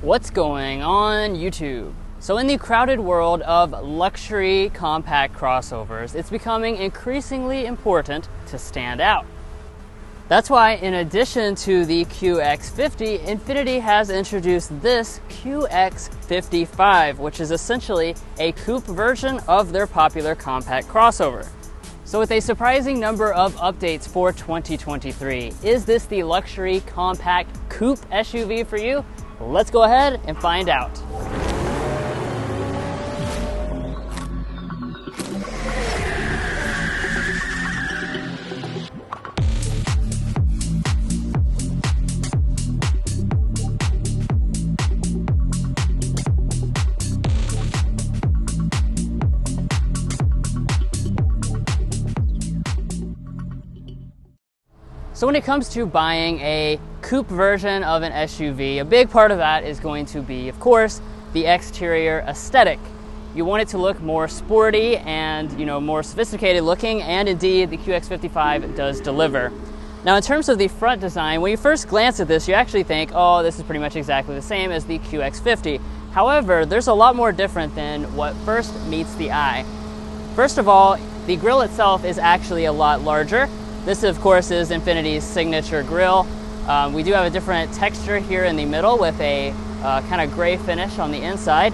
What's going on YouTube? So in the crowded world of luxury compact crossovers, it's becoming increasingly important to stand out. That's why in addition to the QX50, Infiniti has introduced this QX55, which is essentially a coupe version of their popular compact crossover. So with a surprising number of updates for 2023, is this the luxury compact coupe SUV for you? Let's go ahead and find out. So when it comes to buying a coupe version of an SUV, a big part of that is going to be, of course, the exterior aesthetic. You want it to look more sporty and, more sophisticated looking, and indeed the QX55 does deliver. Now in terms of the front design, when you first glance at this, you actually think, oh, this is pretty much exactly the same as the QX50. However, there's a lot more different than what first meets the eye. First of all, the grille itself is actually a lot larger. This, of course, is Infiniti's signature grille. We do have a different texture here in the middle with a kind of gray finish on the inside.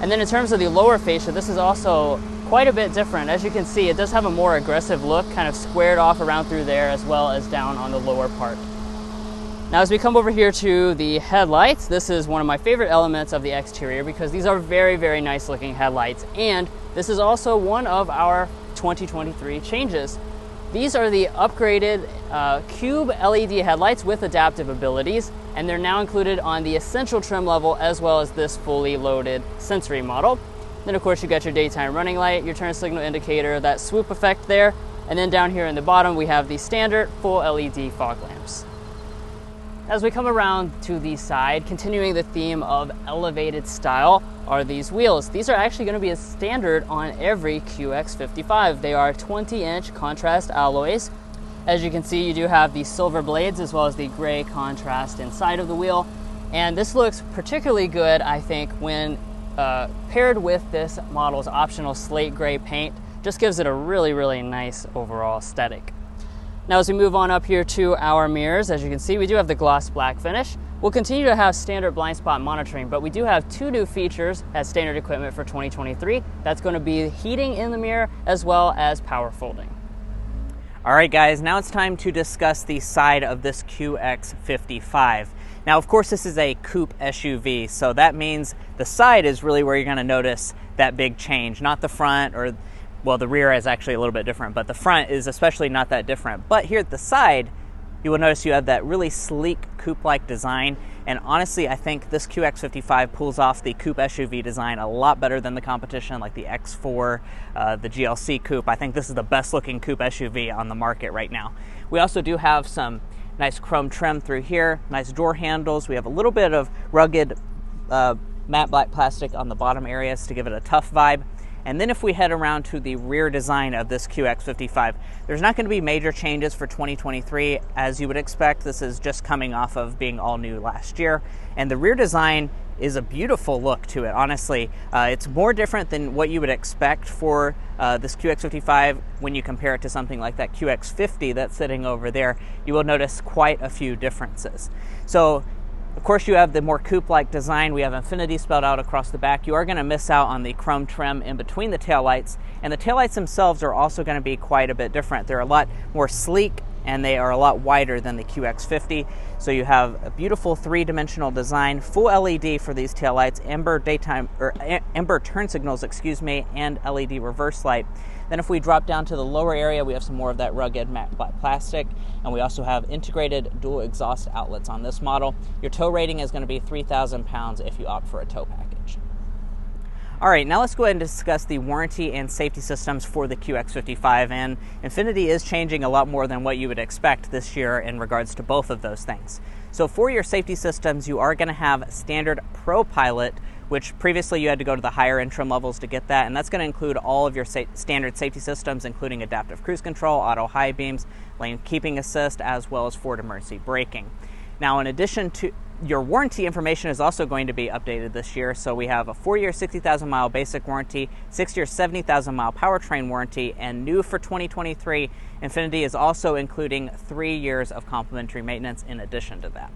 And then in terms of the lower fascia, this is also quite a bit different. As you can see, it does have a more aggressive look, kind of squared off around through there as well as down on the lower part. Now as we come over here to the headlights, this is one of my favorite elements of the exterior because these are very, very nice looking headlights. And this is also one of our 2023 changes. These are the upgraded Cube LED headlights with adaptive abilities, and they're now included on the Essential trim level as well as this fully loaded Sensory model. Then of course you got your daytime running light, your turn signal indicator, that swoop effect there, and then down here in the bottom we have the standard full LED fog lamps. As we come around to the side, continuing the theme of elevated style, are these wheels. These are actually going to be a standard on every QX55. They are 20-inch contrast alloys. As you can see, you do have the silver blades as well as the gray contrast inside of the wheel. And this looks particularly good, I think, when paired with this model's optional slate gray paint. Just gives it a really, really nice overall aesthetic. Now as we move on up here to our mirrors, as you can see, we do have the gloss black finish. We'll continue to have standard blind spot monitoring, but we do have two new features as standard equipment for 2023. That's going to be heating in the mirror as well as power folding. All right guys, now it's time to discuss the side of this QX55. Now of course this is a coupe SUV, so that means the side is really where you're going to notice that big change, not the front or well, the rear is actually a little bit different, but the front is especially not that different. But here at the side, you will notice you have that really sleek coupe-like design. And honestly, I think this QX55 pulls off the coupe SUV design a lot better than the competition, like the X4, the GLC coupe. I think this is the best looking coupe SUV on the market right now. We also do have some nice chrome trim through here, nice door handles. We have a little bit of rugged matte black plastic on the bottom areas to give it a tough vibe. And then if we head around to the rear design of this QX55, there's not going to be major changes for 2023. As you would expect, this is just coming off of being all new last year. And the rear design is a beautiful look to it, honestly. It's more different than what you would expect for this QX55 when you compare it to something like that QX50 that's sitting over there. You will notice quite a few differences. So of course, you have the more coupe-like design. We have Infiniti spelled out across the back. You are going to miss out on the chrome trim in between the taillights, and the taillights themselves are also going to be quite a bit different. They're a lot more sleek, and they are a lot wider than the QX50. So you have a beautiful three-dimensional design, full LED for these taillights, amber turn signals, and LED reverse light. Then if we drop down to the lower area, we have some more of that rugged matte black plastic, and we also have integrated dual exhaust outlets on this model. Your tow rating is going to be 3,000 pounds if you opt for a tow package. All right, now let's go ahead and discuss the warranty and safety systems for the QX55, and Infiniti is changing a lot more than what you would expect this year in regards to both of those things. So for your safety systems, you are going to have standard Pro Pilot, which previously you had to go to the higher end trim levels to get that, and that's going to include all of your standard safety systems, including adaptive cruise control, auto high beams, lane keeping assist, as well as forward emergency braking. Now, in addition to Your warranty information is also going to be updated this year. So we have a 4-year, 60,000 mile basic warranty, 6-year, 70,000 mile powertrain warranty, and new for 2023, Infiniti is also including 3 years of complimentary maintenance in addition to that.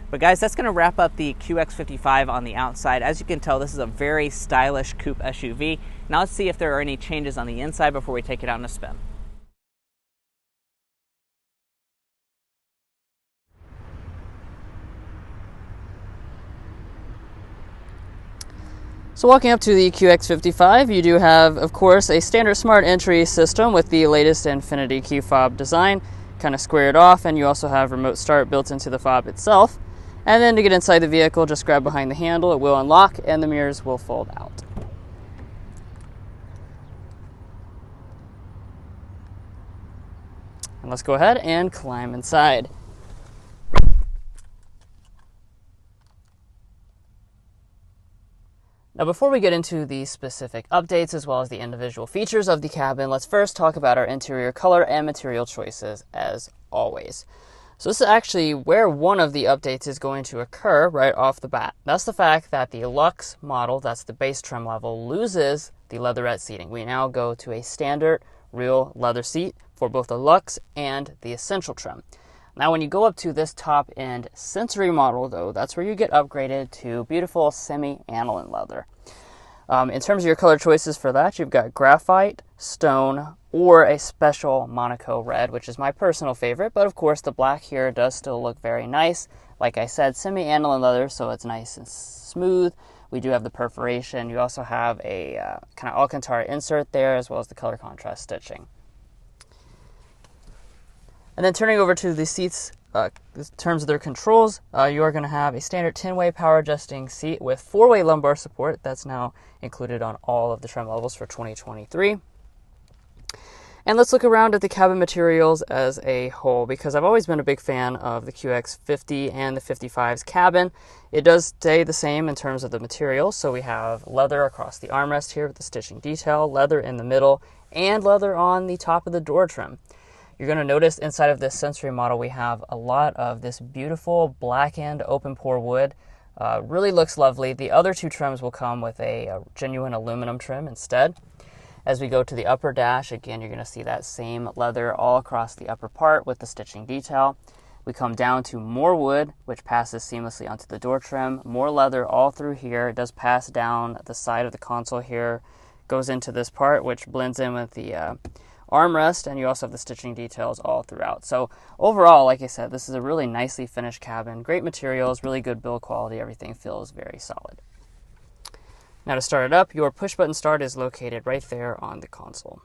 But guys, that's going to wrap up the QX55 on the outside. As you can tell, this is a very stylish coupe SUV. Now let's see if there are any changes on the inside before we take it out on a spin. So walking up to the QX55, you do have, of course, a standard smart entry system with the latest Infiniti Q fob design, kind of squared off, and you also have remote start built into the fob itself. And then to get inside the vehicle, just grab behind the handle, it will unlock, and the mirrors will fold out. And let's go ahead and climb inside. Now, before we get into the specific updates as well as the individual features of the cabin, let's first talk about our interior color and material choices as always. So this is actually where one of the updates is going to occur right off the bat. That's the fact that the Luxe model, that's the base trim level, loses the leatherette seating. We now go to a standard real leather seat for both the Luxe and the Essential trim. Now, when you go up to this top-end Sensory model, though, that's where you get upgraded to beautiful semi-aniline leather. In terms of your color choices for that, you've got graphite, stone, or a special Monaco red, which is my personal favorite. But, of course, the black here does still look very nice. Like I said, semi-aniline leather, so it's nice and smooth. We do have the perforation. You also have a kind of Alcantara insert there, as well as the color contrast stitching. And then turning over to the seats, in terms of their controls, you are going to have a standard 10-way power adjusting seat with 4-way lumbar support. That's now included on all of the trim levels for 2023. And let's look around at the cabin materials as a whole, because I've always been a big fan of the QX50 and the 55's cabin. It does stay the same in terms of the materials. So we have leather across the armrest here with the stitching detail, leather in the middle, and leather on the top of the door trim. You're going to notice inside of this Sensory model, we have a lot of this beautiful blackened open pore wood. Really looks lovely. The other two trims will come with a genuine aluminum trim instead. As we go to the upper dash, again, you're going to see that same leather all across the upper part with the stitching detail. We come down to more wood, which passes seamlessly onto the door trim. More leather all through here. It does pass down the side of the console here. Goes into this part, which blends in with the armrest, and you also have the stitching details all throughout. So overall, like I said, this is a really nicely finished cabin. Great materials, really good build quality. Everything feels very solid. Now to start it up, your push button start is located right there on the console.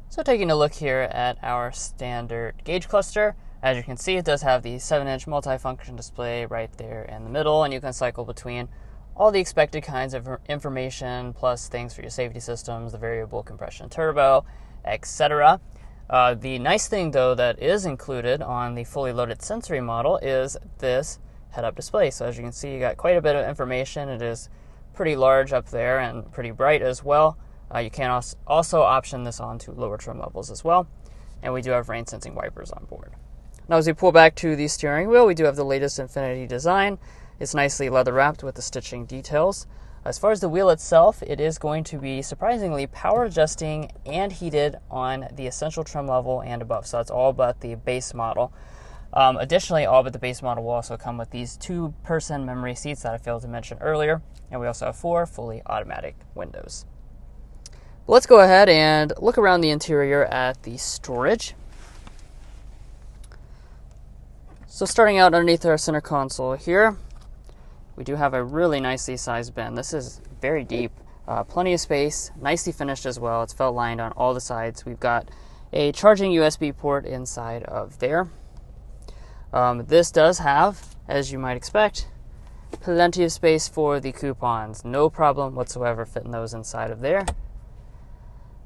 So taking a look here at our standard gauge cluster, as you can see, it does have the 7-inch multifunction display right there in the middle, and you can cycle between all the expected kinds of information, plus things for your safety systems, the variable compression turbo, etc. The nice thing, though, that is included on the fully loaded Sensory model is this head-up display. So as you can see, you got quite a bit of information. It is pretty large up there and pretty bright as well. You can also option this on to lower trim levels as well. And we do have rain-sensing wipers on board. Now, as we pull back to the steering wheel, we do have the latest Infiniti design. It's nicely leather-wrapped with the stitching details. As far as the wheel itself, it is going to be surprisingly power adjusting and heated on the Essential trim level and above. So that's all but the base model. Additionally, all but the base model will also come with these 2-person memory seats that I failed to mention earlier. And we also have 4 fully automatic windows. But let's go ahead and look around the interior at the storage. So starting out underneath our center console here, we do have a really nicely sized bin. This is very deep, plenty of space, nicely finished as well. It's felt lined on all the sides. We've got a charging USB port inside of there. This does have, as you might expect, plenty of space for the coupons. No problem whatsoever fitting those inside of there.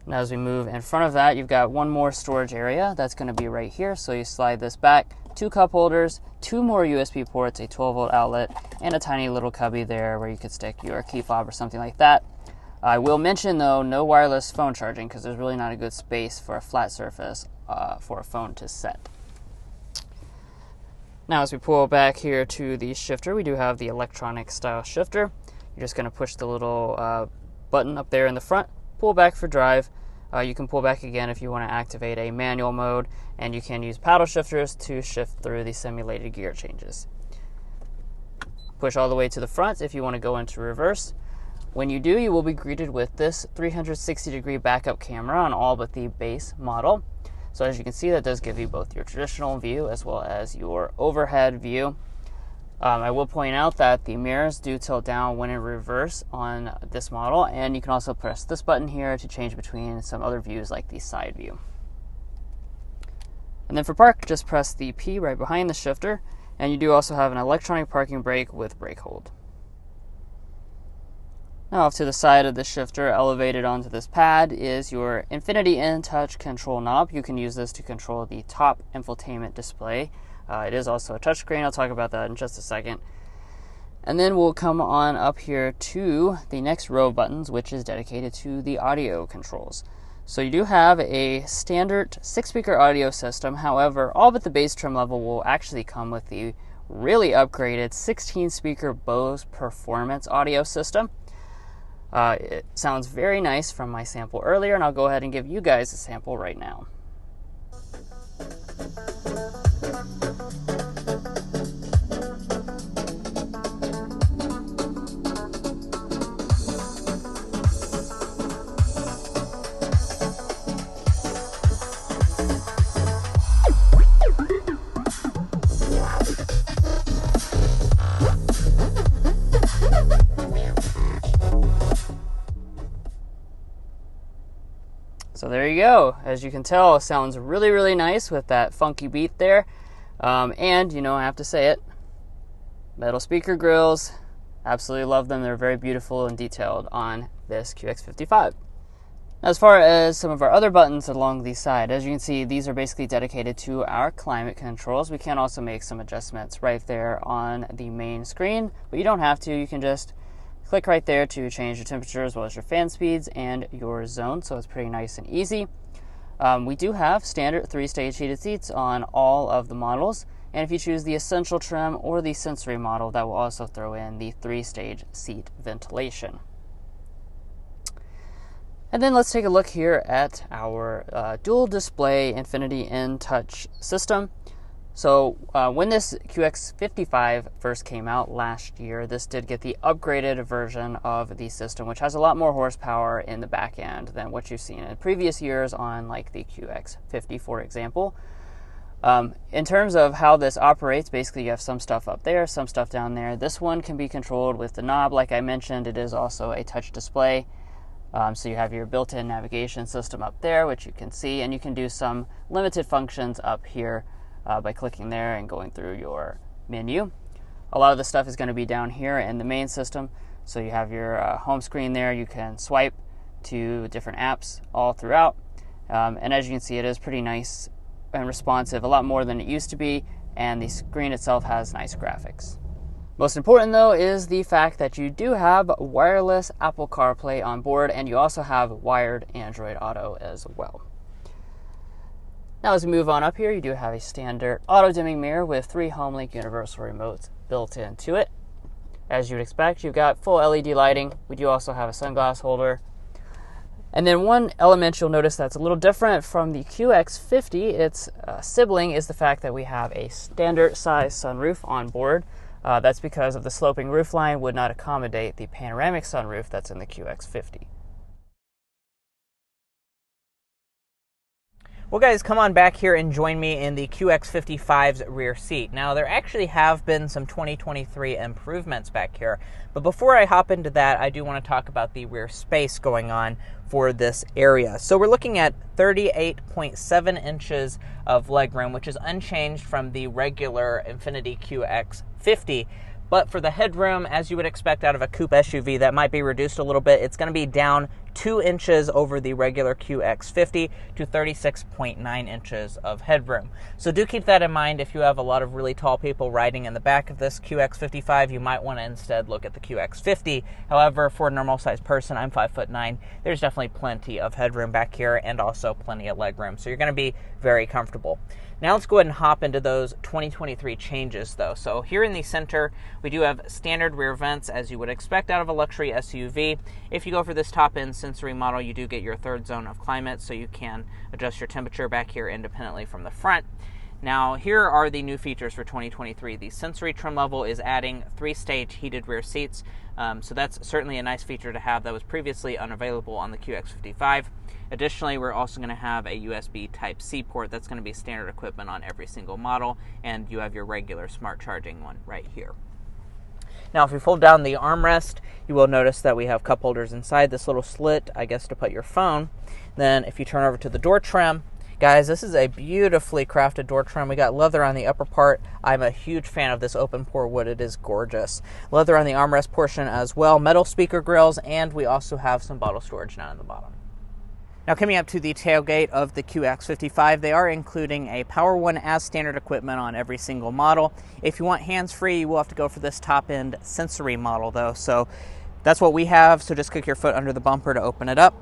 Now as we move in front of that, you've got one more storage area that's going to be right here. So you slide this back, 2 cup holders, 2 more USB ports, a 12-volt outlet, and a tiny little cubby there where you could stick your key fob or something like that. I will mention though, no wireless phone charging because there's really not a good space for a flat surface for a phone to set. Now as we pull back here to the shifter, we do have the electronic style shifter. You're just going to push the little button up there in the front, pull back for drive. You can pull back again if you want to activate a manual mode, and you can use paddle shifters to shift through the simulated gear changes. Push all the way to the front if you want to go into reverse. When you do, you will be greeted with this 360-degree backup camera on all but the base model. So as you can see, that does give you both your traditional view as well as your overhead view. I will point out that the mirrors do tilt down when in reverse on this model, and you can also press this button here to change between some other views like the side view. And then for park, just press the P right behind the shifter, and you do also have an electronic parking brake with brake hold. Now off to the side of the shifter, elevated onto this pad, is your Infiniti InTouch control knob. You can use this to control the top infotainment display. It is also a touchscreen. I'll talk about that in just a second. And then we'll come on up here to the next row of buttons, which is dedicated to the audio controls. So you do have a standard 6-speaker audio system. However, all but the bass trim level will actually come with the really upgraded 16-speaker Bose Performance audio system. It sounds very nice from my sample earlier, and I'll go ahead and give you guys a sample right now. So there you go. As you can tell, it sounds really, really nice with that funky beat there. And, you know, I have to say it, metal speaker grills, absolutely love them. They're very beautiful and detailed on this QX55. As far as some of our other buttons along the side, as you can see, these are basically dedicated to our climate controls. We can also make some adjustments right there on the main screen, but you don't have to. You can just click right there to change your temperature as well as your fan speeds and your zone, so it's pretty nice and easy. We do have standard 3-stage heated seats on all of the models, and if you choose the Essential trim or the Sensory model, that will also throw in the 3-stage seat ventilation. And then let's take a look here at our dual display Infiniti InTouch system. So when this QX55 first came out last year, this did get the upgraded version of the system, which has a lot more horsepower in the back end than what you've seen in previous years on like the QX50, for example. In terms of how this operates, basically you have some stuff up there, some stuff down there. This one can be controlled with the knob. Like I mentioned, it is also a touch display. So you have your built-in navigation system up there, which you can see, and you can do some limited functions up here by clicking there and going through your menu. A lot of the stuff is going to be down here in the main system. So you have your home screen there. You can swipe to different apps all throughout. And as you can see, it is pretty nice and responsive, a lot more than it used to be, and the screen itself has nice graphics. Most important though is the fact that you do have wireless Apple CarPlay on board, and you also have wired Android Auto as well. Now as we move on up here, you do have a standard auto-dimming mirror with 3 HomeLink universal remotes built into it. As you would expect, you've got full LED lighting. We do also have a sunglass holder. And then one element you'll notice that's a little different from the QX50, its sibling, is the fact that we have a standard size sunroof on board. That's because of the sloping roofline would not accommodate the panoramic sunroof that's in the QX50. Well guys, come on back here and join me in the QX55's rear seat. Now there actually have been some 2023 improvements back here, but before I hop into that, I do want to talk about the rear space going on for this area. So we're looking at 38.7 inches of legroom, which is unchanged from the regular Infiniti QX50. But for the headroom, as you would expect out of a coupe SUV, that might be reduced a little bit. It's going to be down 2 inches over the regular QX50 to 36.9 inches of headroom. So do keep that in mind. If you have a lot of really tall people riding in the back of this QX55, you might want to instead look at the QX50. However, for a normal sized person, I'm 5'9", there's definitely plenty of headroom back here and also plenty of legroom. So you're going to be very comfortable. Now let's go ahead and hop into those 2023 changes though. So here in the center, we do have standard rear vents as you would expect out of a luxury SUV. If you go for this top end sensory model, you do get your third zone of climate, so you can adjust your temperature back here independently from the front. Now, here are the new features for 2023. The sensory trim level is adding 3-stage heated rear seats, so that's certainly a nice feature to have that was previously unavailable on the QX55. Additionally, we're also going to have a USB Type-C port that's going to be standard equipment on every single model, and you have your regular smart charging one right here. Now, if you fold down the armrest, you will notice that we have cup holders inside this little slit, I guess, to put your phone. Then if you turn over to the door trim, guys, this is a beautifully crafted door trim. We got leather on the upper part. I'm a huge fan of this open pore wood. It is gorgeous. Leather on the armrest portion as well, metal speaker grills, and we also have some bottle storage down in the bottom. Now coming up to the tailgate of the QX55, they are including a Power One as standard equipment on every single model. If you want hands-free, you will have to go for this top-end sensory model though. So that's what we have, so just kick your foot under the bumper to open it up.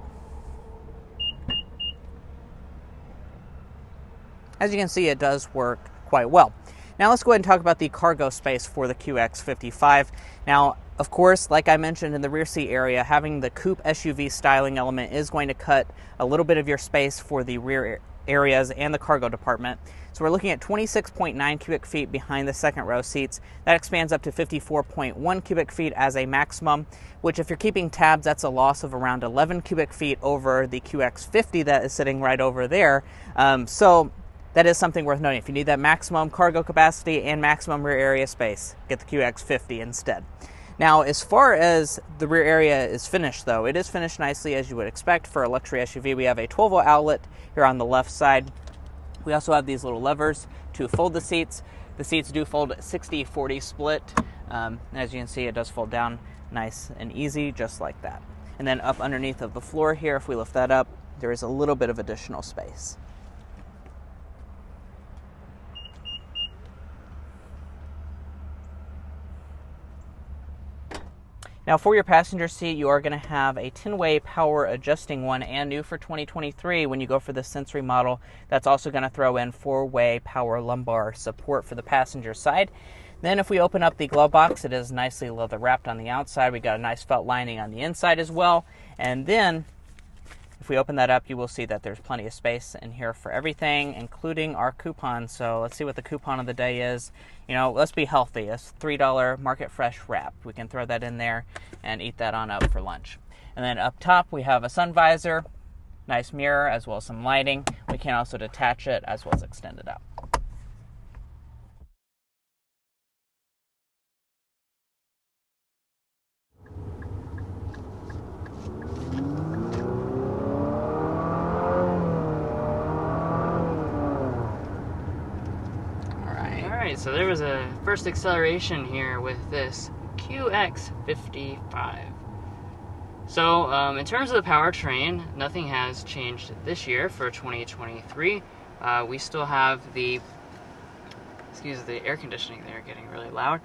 As you can see, it does work quite well. Now let's go ahead and talk about the cargo space for the QX55. Now, of course, like I mentioned in the rear seat area, having the coupe SUV styling element is going to cut a little bit of your space for the rear areas and the cargo department. So we're looking at 26.9 cubic feet behind the second row seats. That expands up to 54.1 cubic feet as a maximum, which if you're keeping tabs, that's a loss of around 11 cubic feet over the QX50 that is sitting right over there. So that is something worth noting. If you need that maximum cargo capacity and maximum rear area space, get the QX50 instead. Now, as far as the rear area is finished, though, it is finished nicely as you would expect for a luxury SUV. We have a 12-volt outlet here on the left side. We also have these little levers to fold the seats. The seats do fold 60-40 split. As you can see, it does fold down nice and easy, just like that. And then up underneath of the floor here, if we lift that up, there is a little bit of additional space. Now for your passenger seat, you are going to have a 10-way power adjusting one, and new for 2023 when you go for the sensory model, that's also going to throw in 4-way power lumbar support for the passenger side. Then if we open up the glove box, it is nicely leather wrapped on the outside. We got a nice felt lining on the inside as well. And then if we open that up, you will see that there's plenty of space in here for everything, including our coupon. So let's see what the coupon of the day is. You know, let's be healthy. It's $3 Market Fresh wrap. We can throw that in there and eat that on up for lunch. And then up top, we have a sun visor, nice mirror, as well as some lighting. We can also detach it as well as extend it out. So there was a first acceleration here with this QX55. So in terms of the powertrain, nothing has changed this year for 2023. We still have the, excuse the air conditioning there getting really loud.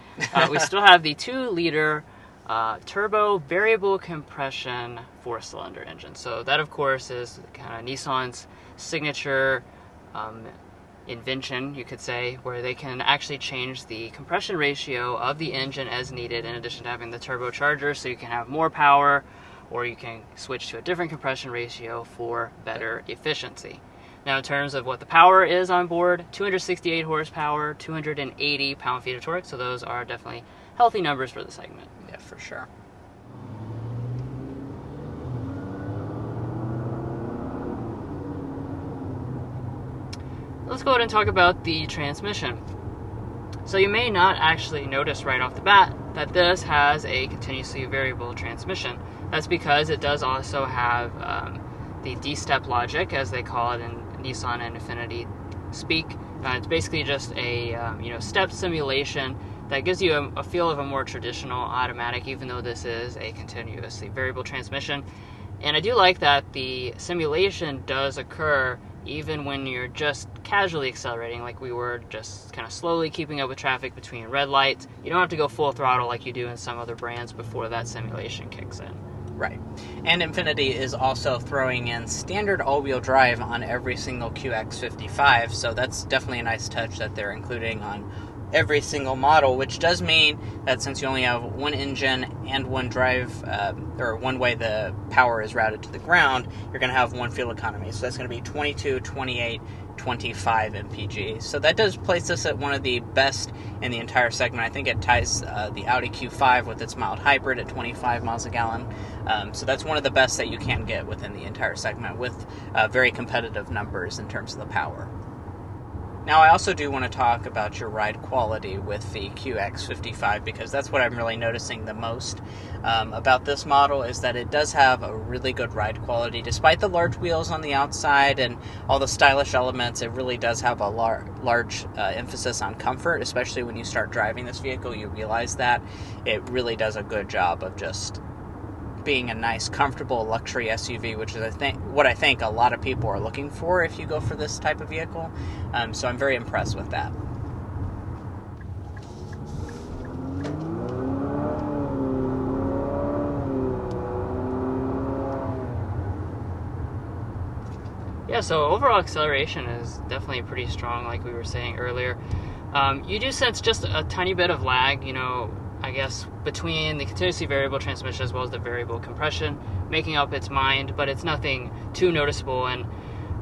We still have the 2-liter turbo variable compression 4-cylinder engine. So that of course is kind of Nissan's signature invention, you could say, where they can actually change the compression ratio of the engine as needed, in addition to having the turbocharger, so you can have more power, or you can switch to a different compression ratio for better efficiency. Now in terms of what the power is on board, 268 horsepower, 280 pound-feet of torque, so those are definitely healthy numbers for the segment. Yeah, for sure. Let's go ahead and talk about the transmission. So you may not actually notice right off the bat that this has a continuously variable transmission. That's because it does also have the D-step logic, as they call it in Nissan and Infiniti speak. It's basically just a step simulation that gives you a feel of a more traditional automatic, even though this is a continuously variable transmission. And I do like that the simulation does occur even when you're just casually accelerating, like we were, just kind of slowly keeping up with traffic between red lights. You don't have to go full throttle like you do in some other brands before that simulation kicks in. Right. And Infiniti is also throwing in standard all-wheel drive on every single QX55, so that's definitely a nice touch that they're including on every single model, which does mean that since you only have one engine and one drive, or one way the power is routed to the ground, you're going to have one fuel economy. So that's going to be 22, 28, 25 mpg. So that does place us at one of the best in the entire segment. I think it ties the Audi Q5 with its mild hybrid at 25 miles a gallon. So that's one of the best that you can get within the entire segment with very competitive numbers in terms of the power. Now, I also do want to talk about your ride quality with the QX55 because that's what I'm really noticing the most about this model, is that it does have a really good ride quality. Despite the large wheels on the outside and all the stylish elements, it really does have a large emphasis on comfort, especially when you start driving this vehicle. You realize that it really does a good job of just being a nice, comfortable luxury SUV, which is what I think a lot of people are looking for if you go for this type of vehicle. So I'm very impressed with that. Yeah, so overall acceleration is definitely pretty strong, like we were saying earlier. You do sense just a tiny bit of lag, I guess, between the continuously variable transmission as well as the variable compression, making up its mind, but it's nothing too noticeable. And,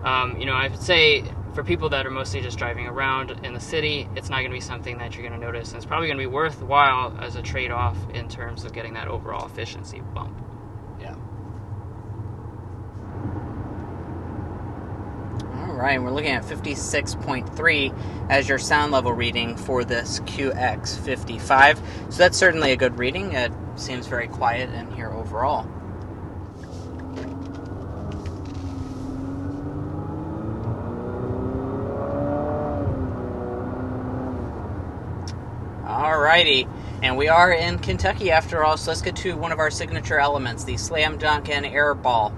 I would say for people that are mostly just driving around in the city, it's not going to be something that you're going to notice. And it's probably going to be worthwhile as a trade-off in terms of getting that overall efficiency bump. Yeah. All right, we're looking at 56.3 as your sound level reading for this QX55. So that's certainly a good reading. It seems very quiet in here overall. Alrighty, and we are in Kentucky after all, so let's get to one of our signature elements, the Slam Dunk and Air Ball.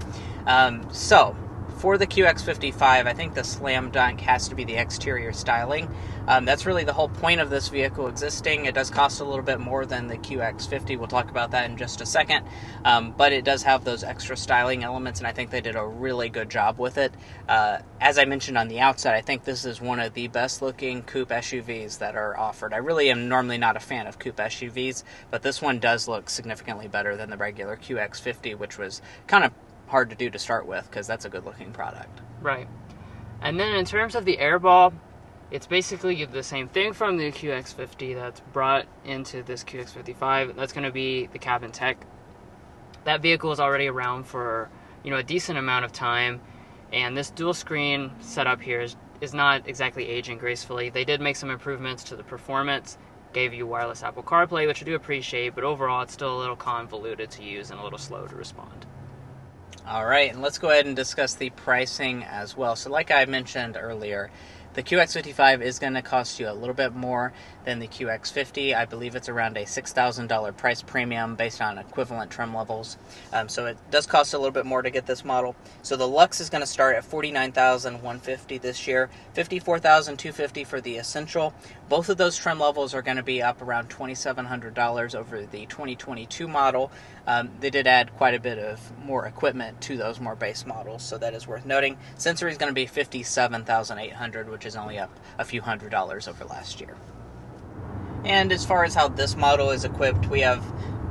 So, for the QX55, I think the Slam Dunk has to be the exterior styling. That's really the whole point of this vehicle existing. It does cost a little bit more than the QX50. We'll talk about that in just a second. But it does have those extra styling elements, and I think they did a really good job with it. As I mentioned on the outside, I think this is one of the best looking coupe SUVs that are offered. I really am normally not a fan of coupe SUVs, but this one does look significantly better than the regular QX50, which was kind of hard to do to start with because that's a good looking product. Right. And then in terms of the airball, it's basically the same thing from the QX50 that's brought into this QX55. That's going to be the cabin tech. That vehicle is already around for a decent amount of time, and this dual screen setup here is not exactly aging gracefully. They did make some improvements to the performance, gave you wireless Apple CarPlay, which I do appreciate, but overall it's still a little convoluted to use and a little slow to respond. All right, and let's go ahead and discuss the pricing as well. So like I mentioned earlier, the QX55 is going to cost you a little bit more than the QX50. I believe it's around a $6,000 price premium based on equivalent trim levels. So it does cost a little bit more to get this model. So the Luxe is going to start at $49,150 this year, $54,250 for the Essential. Both of those trim levels are going to be up around $2,700 over the 2022 model. They did add quite a bit of more equipment to those more base models, so that is worth noting. Sensory is going to be $57,800, which is only up a few $100s over last year. And as far as how this model is equipped, we have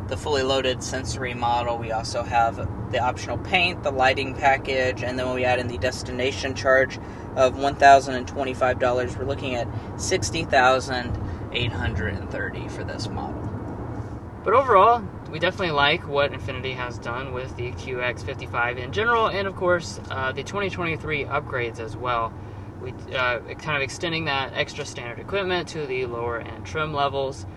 the fully loaded Sensory model. We also have the optional paint, the lighting package, and then when we add in the destination charge of $1,025, we're looking at $60,830 for this model. But overall, we definitely like what Infiniti has done with the QX55 in general, and of course the 2023 upgrades as well. We kind of extending that extra standard equipment to the lower end trim levels,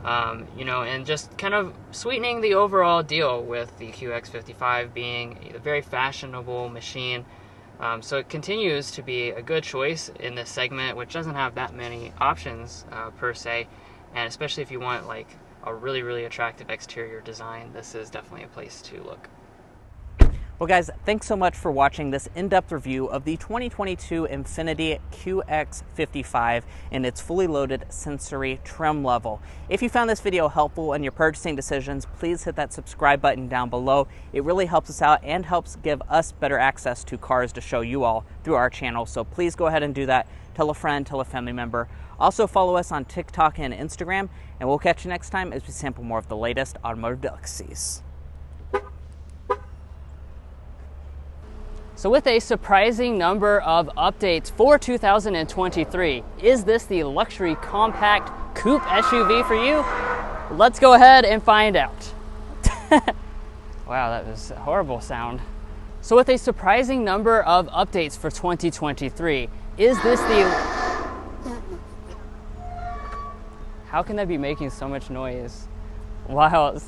and just kind of sweetening the overall deal with the QX55 being a very fashionable machine. So it continues to be a good choice in this segment, which doesn't have that many options per se, and especially if you want like a really, really attractive exterior design, this is definitely a place to look. Well guys, thanks so much for watching this in-depth review of the 2022 Infiniti QX55 in its fully loaded sensory trim level. If you found this video helpful in your purchasing decisions, please hit that subscribe button down below. It really helps us out and helps give us better access to cars to show you all through our channel. So please go ahead and do that. Tell a friend, tell a family member. Also follow us on TikTok and Instagram, and we'll catch you next time as we sample more of the latest automotive delicacies. So with a surprising number of updates for 2023, is this the luxury compact coupe SUV for you? Let's go ahead and find out. Wow, that was a horrible sound. So with a surprising number of updates for 2023, is this the... How can that be making so much noise? Wow.